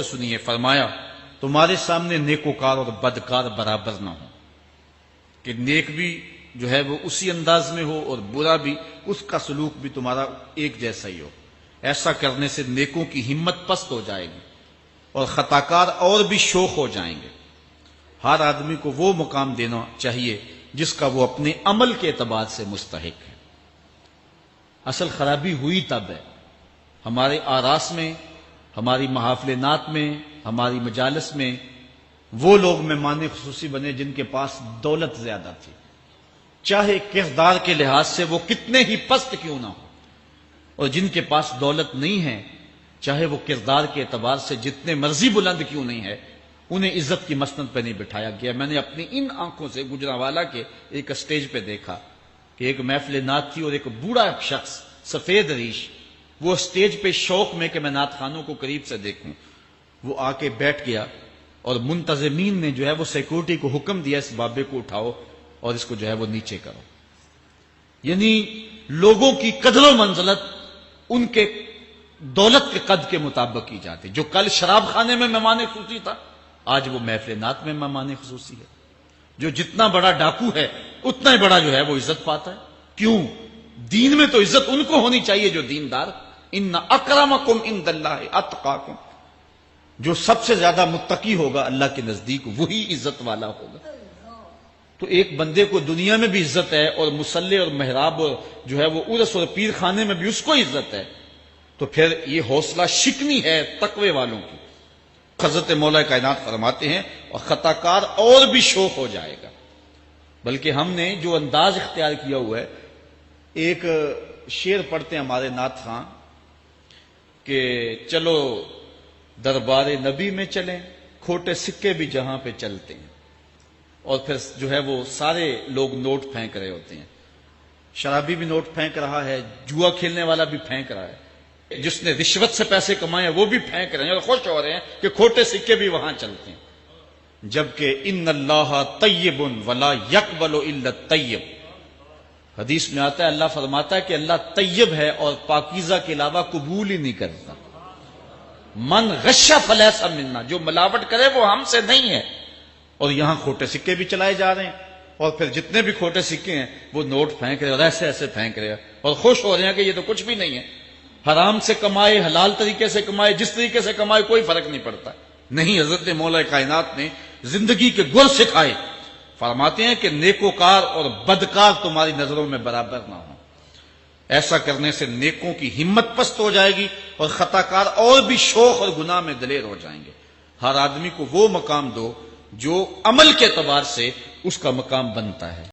سنیے، فرمایا تمہارے سامنے نیکوکار اور بدکار برابر نہ ہو، کہ نیک بھی جو ہے وہ اسی انداز میں ہو اور برا بھی، اس کا سلوک بھی تمہارا ایک جیسا ہی ہو۔ ایسا کرنے سے نیکوں کی ہمت پست ہو جائے گی اور خطاکار اور بھی شوخ ہو جائیں گے۔ ہر آدمی کو وہ مقام دینا چاہیے جس کا وہ اپنے عمل کے اعتبار سے مستحق ہے۔ اصل خرابی ہوئی تب ہے ہمارے آراس میں، ہماری محافل نعت میں، ہماری مجالس میں وہ لوگ مہمان خصوصی بنے جن کے پاس دولت زیادہ تھی، چاہے کردار کے لحاظ سے وہ کتنے ہی پست کیوں نہ ہو، اور جن کے پاس دولت نہیں ہے چاہے وہ کردار کے اعتبار سے جتنے مرضی بلند کیوں نہیں ہے، انہیں عزت کی مسند پہ نہیں بٹھایا گیا۔ میں نے اپنی ان آنکھوں سے گجرانوالہ کے ایک اسٹیج پہ دیکھا کہ ایک محفل نعت تھی اور ایک بوڑھا شخص سفید ریش، وہ اسٹیج پہ شوق میں کہ میں نعت خانوں کو قریب سے دیکھوں، وہ آ کے بیٹھ گیا اور منتظمین نے جو ہے وہ سیکورٹی کو حکم دیا اس بابے کو اٹھاؤ اور اس کو جو ہے وہ نیچے کرو۔ یعنی لوگوں کی قدر و منزلت ان کے دولت کے قد کے مطابق کی جاتی۔ جو کل شراب خانے میں مہمان خصوصی تھا آج وہ محفل نعت میں مہمان خصوصی ہے۔ جو جتنا بڑا ڈاکو ہے اتنا ہی بڑا جو ہے وہ عزت پاتا ہے۔ کیوں؟ دین میں تو عزت ان کو ہونی چاہیے جو دیندار۔ ان اکرمکم عند اللہ اتقاکم، جو سب سے زیادہ متقی ہوگا اللہ کے نزدیک وہی عزت والا ہوگا۔ تو ایک بندے کو دنیا میں بھی عزت ہے اور مصلی اور محراب اور جو ہے وہ عرس اور پیر خانے میں بھی اس کو عزت ہے، تو پھر یہ حوصلہ شکنی ہے تقوی والوں کی۔ حضرت مولا کائنات فرماتے ہیں اور خطا کار اور بھی شوخ ہو جائے گا۔ بلکہ ہم نے جو انداز اختیار کیا ہوا ہے، ایک شعر پڑھتے ہیں ہمارے نعت خاں کہ چلو دربار نبی میں چلیں، کھوٹے سکے بھی جہاں پہ چلتے ہیں، اور پھر جو ہے وہ سارے لوگ نوٹ پھینک رہے ہوتے ہیں۔ شرابی بھی نوٹ پھینک رہا ہے، جوا کھیلنے والا بھی پھینک رہا ہے، جس نے رشوت سے پیسے کمائے وہ بھی پھینک رہے ہیں اور خوش ہو رہے ہیں کہ کھوٹے سکے بھی وہاں چلتے ہیں۔ جبکہ ان اللہ طیب ولا یقبل الا الطیب، حدیث میں آتا ہے اللہ فرماتا ہے کہ اللہ طیب ہے اور پاکیزہ کے علاوہ قبول ہی نہیں کرتا۔ من غش فلیس منا، جو ملاوٹ کرے وہ ہم سے نہیں ہے۔ اور یہاں کھوٹے سکے بھی چلائے جا رہے ہیں، اور پھر جتنے بھی کھوٹے سکے ہیں وہ نوٹ پھینک رہے اور ایسے ایسے پھینک رہے ہیں اور خوش ہو رہے ہیں کہ یہ تو کچھ بھی نہیں ہے۔ حرام سے کمائے، حلال طریقے سے کمائے، جس طریقے سے کمائے کوئی فرق نہیں پڑتا۔ نہیں، حضرت مولا کائنات نے زندگی کے گر سکھائے، فرماتے ہیں کہ نیکوکار اور بدکار تمہاری نظروں میں برابر نہ ہو۔ ایسا کرنے سے نیکوں کی ہمت پست ہو جائے گی اور خطاکار اور بھی شوخ اور گناہ میں دلیر ہو جائیں گے۔ ہر آدمی کو وہ مقام دو جو عمل کے اعتبار سے اس کا مقام بنتا ہے۔